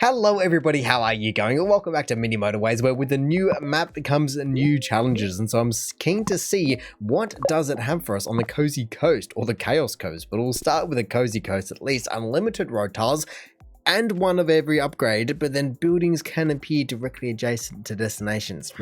Hello everybody, how are you going? And welcome back to Mini Motorways, where with the new map comes new challenges, and so I'm keen to see what does it have for us on the Cozy Coast, or the Chaos Coast, but we'll start with the Cozy Coast, at least unlimited road tiles, and one of every upgrade, but then buildings can appear directly adjacent to destinations.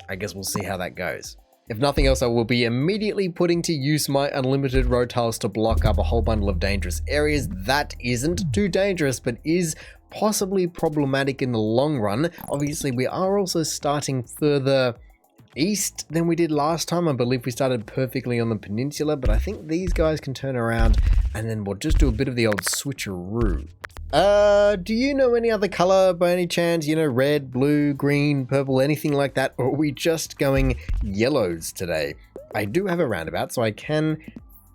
I guess we'll see how that goes. If nothing else, I will be immediately putting to use my unlimited road tiles to block up a whole bundle of dangerous areas. That isn't too dangerous, but is possibly problematic in the long run. Obviously, we are also starting further east than we did last time. I believe we started perfectly on the peninsula, but I think these guys can turn around and then we'll just do a bit of the old switcheroo. Do you know any other color by any chance? You know, red, blue, green, purple, anything like that? Or are we just going yellows today? I do have a roundabout, so I can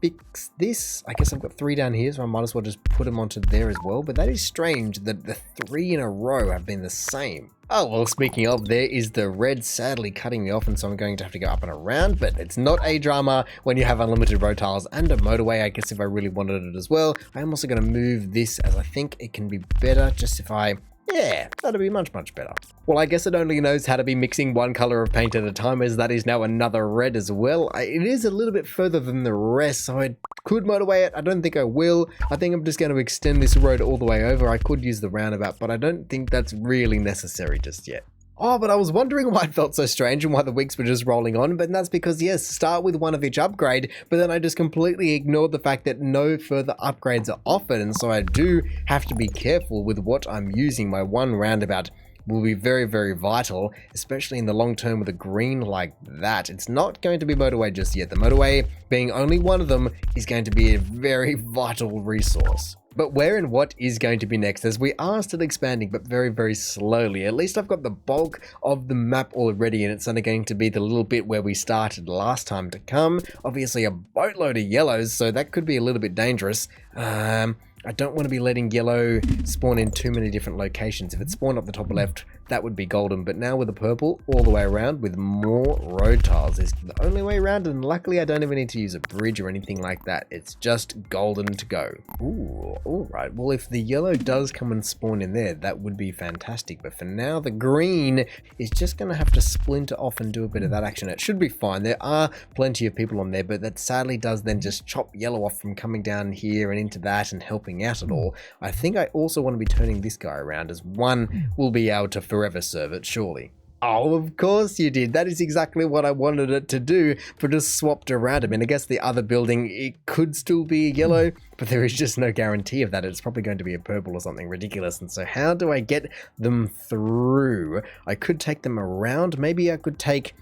fix this. I guess I've got 3 down here, so I might as well just put them onto there as well. But that is strange that the 3 in a row have been the same. Oh, well, speaking of, there is the red sadly cutting me off, and so I'm going to have to go up and around, but it's not a drama when you have unlimited road tiles and a motorway. I guess if I really wanted it as well. I am also going to move this, as I think it can be better just if I... Yeah, that'll be much better. Well, I guess it only knows how to be mixing one color of paint at a time, as that is now another red as well. It is a little bit further than the rest, so I could motorway it. I don't think I will. I think I'm just going to extend this road all the way over. I could use the roundabout, but I don't think that's really necessary just yet. Oh, but I was wondering why it felt so strange and why the weeks were just rolling on, but that's because, yes, start with one of each upgrade, but then I just completely ignored the fact that no further upgrades are offered, and so I do have to be careful with what I'm using. My one roundabout will be very vital, especially in the long term with a green like that. It's not going to be motorway just yet. The motorway, being only one of them, is going to be a very vital resource. But where and what is going to be next, as we are still expanding, but very slowly. At least I've got the bulk of the map already, and it's only going to be the little bit where we started last time to come. Obviously a boatload of yellows, so that could be a little bit dangerous. I don't want to be letting yellow spawn in too many different locations. If it spawned up the top left, that would be golden. But now with the purple all the way around with more road tiles is the only way around. And luckily, I don't even need to use a bridge or anything like that. It's just golden to go. Ooh, all right. Well, if the yellow does come and spawn in there, that would be fantastic. But for now, the green is just going to have to splinter off and do a bit of that action. It should be fine. There are plenty of people on there, but that sadly does then just chop yellow off from coming down here and into that and helping out at all. I think I also want to be turning this guy around, as one will be able to forever serve it, surely. Oh, of course you did. That is exactly what I wanted it to do, but just swapped around him. And I guess the other building, it could still be a yellow, but there is just no guarantee of that. It's probably going to be a purple or something ridiculous. And so how do I get them through? I could take them around. Maybe I could take...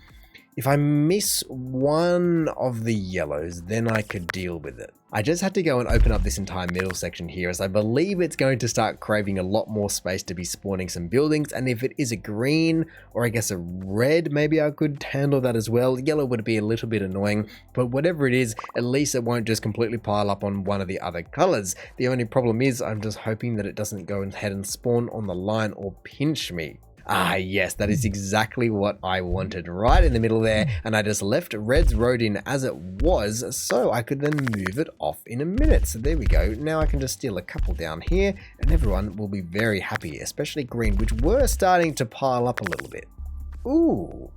If I miss one of the yellows, then I could deal with it. I just had to go and open up this entire middle section here, as I believe it's going to start craving a lot more space to be spawning some buildings. And if it is a green, or I guess a red, maybe I could handle that as well. Yellow would be a little bit annoying, but whatever it is, at least it won't just completely pile up on one of the other colors. The only problem is I'm just hoping that it doesn't go ahead and spawn on the line or pinch me. Ah, yes, that is exactly what I wanted, right in the middle there, and I just left Red's road in as it was, so I could then move it off in a minute. So there we go. Now I can just steal a couple down here, and everyone will be very happy, especially green, which were starting to pile up a little bit. No.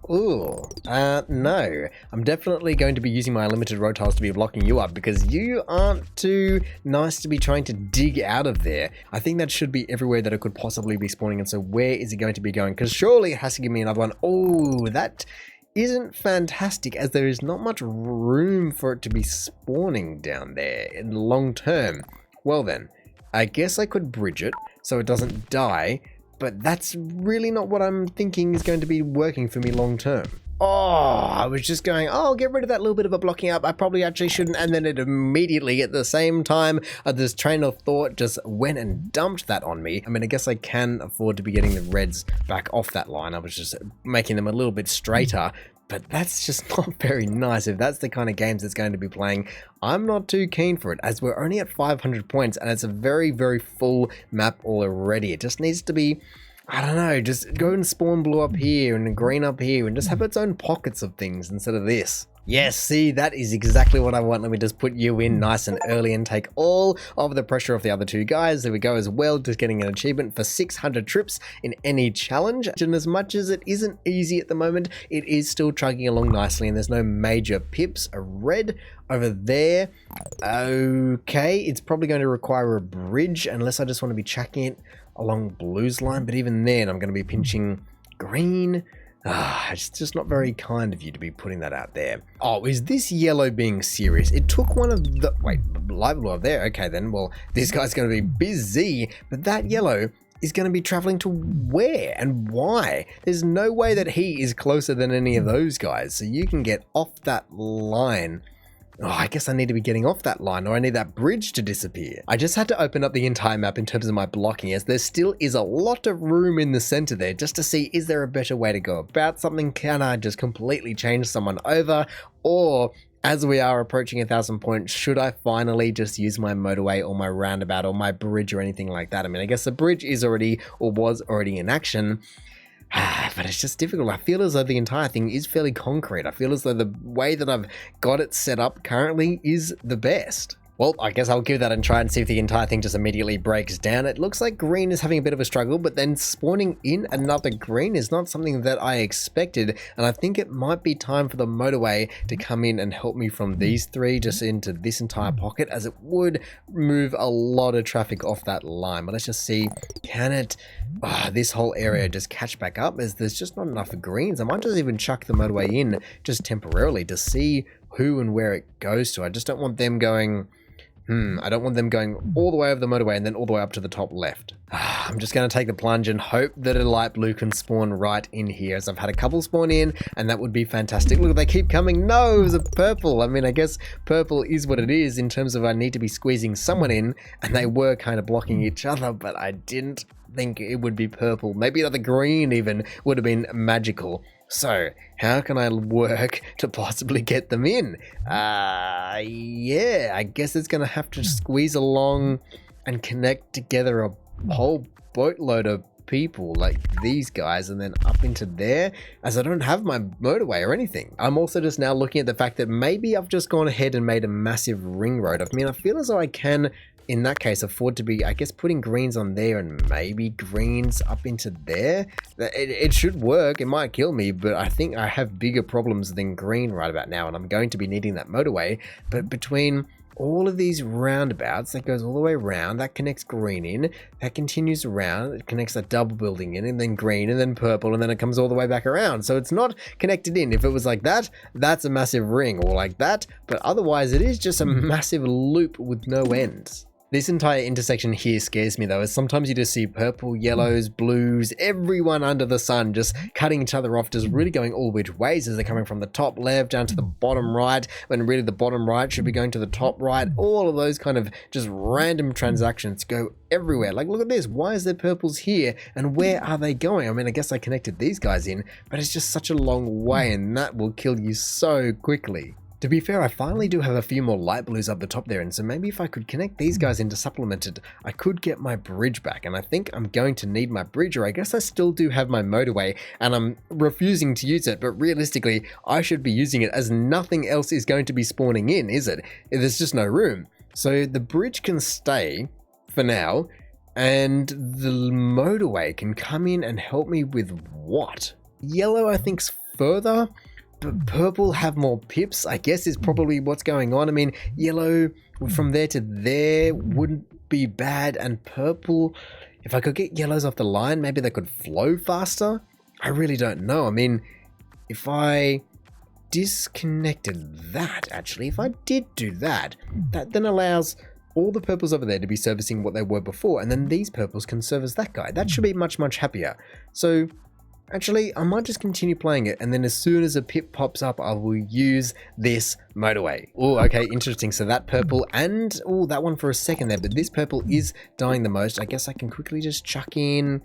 I'm definitely going to be using my unlimited road tiles to be blocking you up, because you aren't too nice to be trying to dig out of there. I think that should be everywhere that it could possibly be spawning, and so where is it going to be going? Because surely it has to give me another one. Oh, that isn't fantastic, as there is not much room for it to be spawning down there in the long term. Well then, I guess I could bridge it so it doesn't die, but that's really not what I'm thinking is going to be working for me long term. Oh, I was just going, oh, get rid of that little bit of a blocking up. I probably actually shouldn't. And then it immediately, at the same time, this train of thought just went and dumped that on me. I mean, I guess I can afford to be getting the reds back off that line. I was just making them a little bit straighter. But that's just not very nice. If that's the kind of games it's going to be playing, I'm not too keen for it, as we're only at 500 points and it's a very full map already. It just needs to be, I don't know, just go and spawn blue up here and green up here and just have its own pockets of things instead of this. Yes, see, that is exactly what I want. Let me just put you in nice and early and take all of the pressure off the other two guys. There we go as well, just getting an achievement for 600 trips in any challenge. And as much as it isn't easy at the moment, it is still chugging along nicely and there's no major pips. A red over there. Okay, it's probably going to require a bridge unless I just want to be chucking it along blue's line. But even then, I'm going to be pinching green. It's just not very kind of you to be putting that out there. Oh, is this yellow being serious? It took one of the... Wait, light blue up there. Okay, then. Well, this guy's going to be busy. But that yellow is going to be traveling to where and why? There's no way that he is closer than any of those guys. So you can get off that line. Oh, I guess I need to be getting off that line, or I need that bridge to disappear. I just had to open up the entire map in terms of my blocking, as there still is a lot of room in the center there, just to see, is there a better way to go about something? Can I just completely change someone over? Or, as we are approaching 1,000 points, should I finally just use my motorway or my roundabout or my bridge or anything like that? I mean, I guess the bridge is already, or was already in action. But it's just difficult. I feel as though the entire thing is fairly concrete. I feel as though the way that I've got it set up currently is the best. Well, I guess I'll give that a try and see if the entire thing just immediately breaks down. It looks like green is having a bit of a struggle, but then spawning in another green is not something that I expected. And I think it might be time for the motorway to come in and help me from these three just into this entire pocket, as it would move a lot of traffic off that line. But let's just see, can it, this whole area just catch back up, as there's just not enough greens. I might just even chuck the motorway in just temporarily to see who and where it goes to. I just don't want them going... I don't want them going all the way over the motorway and then all the way up to the top left. I'm just going to take the plunge and hope that a light blue can spawn right in here, as I've had a couple spawn in, and that would be fantastic. Look, they keep coming. No, it was a purple. I mean, I guess purple is what it is in terms of I need to be squeezing someone in, and they were kind of blocking each other, but I didn't think it would be purple. Maybe another green even would have been magical. So, how can I work to possibly get them in? Yeah, I guess it's going to have to squeeze along and connect together a whole boatload of people like these guys and then up into there, as I don't have my motorway or anything. I'm also just now looking at the fact that maybe I've just gone ahead and made a massive ring road. I mean, I feel as though I can, in that case, afford to be, I guess, putting greens on there and maybe greens up into there. It should work. It might kill me, but I think I have bigger problems than green right about now, and I'm going to be needing that motorway. But between all of these roundabouts, that goes all the way around, that connects green in, that continues around, it connects that double building in, and then green, and then purple, and then it comes all the way back around. So it's not connected in. If it was like that, that's a massive ring, or like that, but otherwise it is just a massive loop with no ends. This entire intersection here scares me though, as sometimes you just see purple, yellows, blues, everyone under the sun just cutting each other off, just really going all which ways, as they're coming from the top left down to the bottom right, when really the bottom right should be going to the top right. All of those kind of just random transactions go everywhere. Like, look at this. Why is there purples here? And where are they going? I mean, I guess I connected these guys in, but it's just such a long way, and that will kill you so quickly. To be fair, I finally do have a few more light blues up the top there, and so maybe if I could connect these guys into supplemented, I could get my bridge back, and I think I'm going to need my bridge, or I guess I still do have my motorway, and I'm refusing to use it, but realistically, I should be using it, as nothing else is going to be spawning in, is it? There's just no room. So the bridge can stay for now, and the motorway can come in and help me with what? Yellow, I think's further. But purple have more pips, I guess, is probably what's going on. I mean, yellow from there to there wouldn't be bad, and purple, if I could get yellows off the line, maybe they could flow faster. I really don't know. I mean, if I disconnected that, actually, if I did do that, that then allows all the purples over there to be servicing what they were before, and then these purples can service that guy. That should be much, much happier. So actually, I might just continue playing it, and then as soon as a pip pops up, I will use this motorway. Oh, okay, interesting. So that purple and, oh, that one for a second there, but this purple is dying the most. I guess I can quickly just chuck in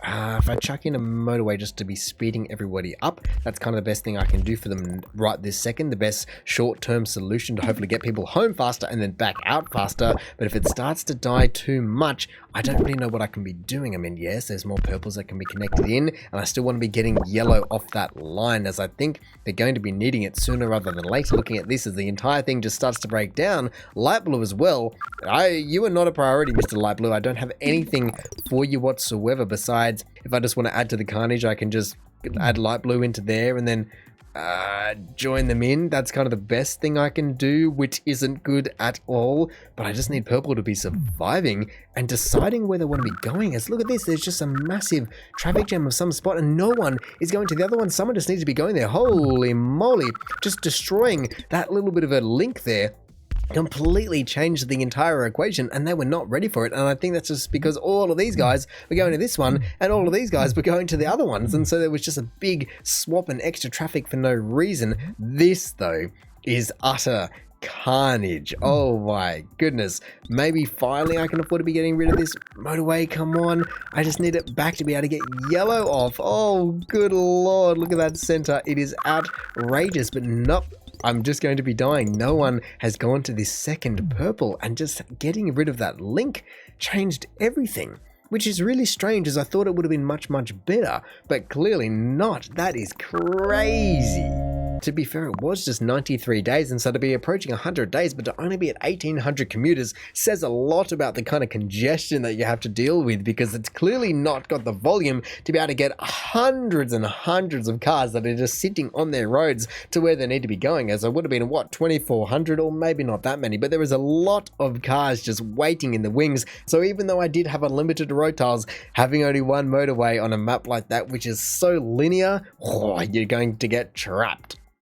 if I chuck in a motorway just to be speeding everybody up, that's kind of the best thing I can do for them right this second. The best short-term solution to hopefully get people home faster and then back out faster. But if it starts to die too much, I don't really know what I can be doing. I mean, yes, there's more purples that can be connected in, and I still want to be getting yellow off that line, as I think they're going to be needing it sooner rather than later. Looking at this as the entire thing just starts to break down. Light blue as well. You are not a priority, Mr. Light Blue. I don't have anything for you whatsoever. Besides, if I just want to add to the carnage, I can just add light blue into there and then join them in. That's kind of the best thing I can do, which isn't good at all. But I just need purple to be surviving and deciding where they want to be going. As look at this, there's just a massive traffic jam of some spot and no one is going to the other one. Someone just needs to be going there. Holy moly, just destroying that little bit of a link there completely changed the entire equation, and they were not ready for it. And I think that's just because all of these guys were going to this one and all of these guys were going to the other ones, and so there was just a big swap and extra traffic for no reason. This though is utter carnage. Oh my goodness. Maybe finally I can afford to be getting rid of this motorway. Come on, I just need it back to be able to get yellow off. Oh good lord, look at that center. It is outrageous. But nope, I'm just going to be dying. No one has gone to this second purple, and just getting rid of that link changed everything, which is really strange, as I thought it would have been much better, but clearly not. That is crazy. To be fair, it was just 93 days, and so to be approaching 100 days, but to only be at 1,800 commuters says a lot about the kind of congestion that you have to deal with, because it's clearly not got the volume to be able to get hundreds and hundreds of cars that are just sitting on their roads to where they need to be going, as it would have been, what, 2,400, or maybe not that many, but there was a lot of cars just waiting in the wings. So even though I did have unlimited road tiles, having only one motorway on a map like that, which is so linear, you're going to get trapped.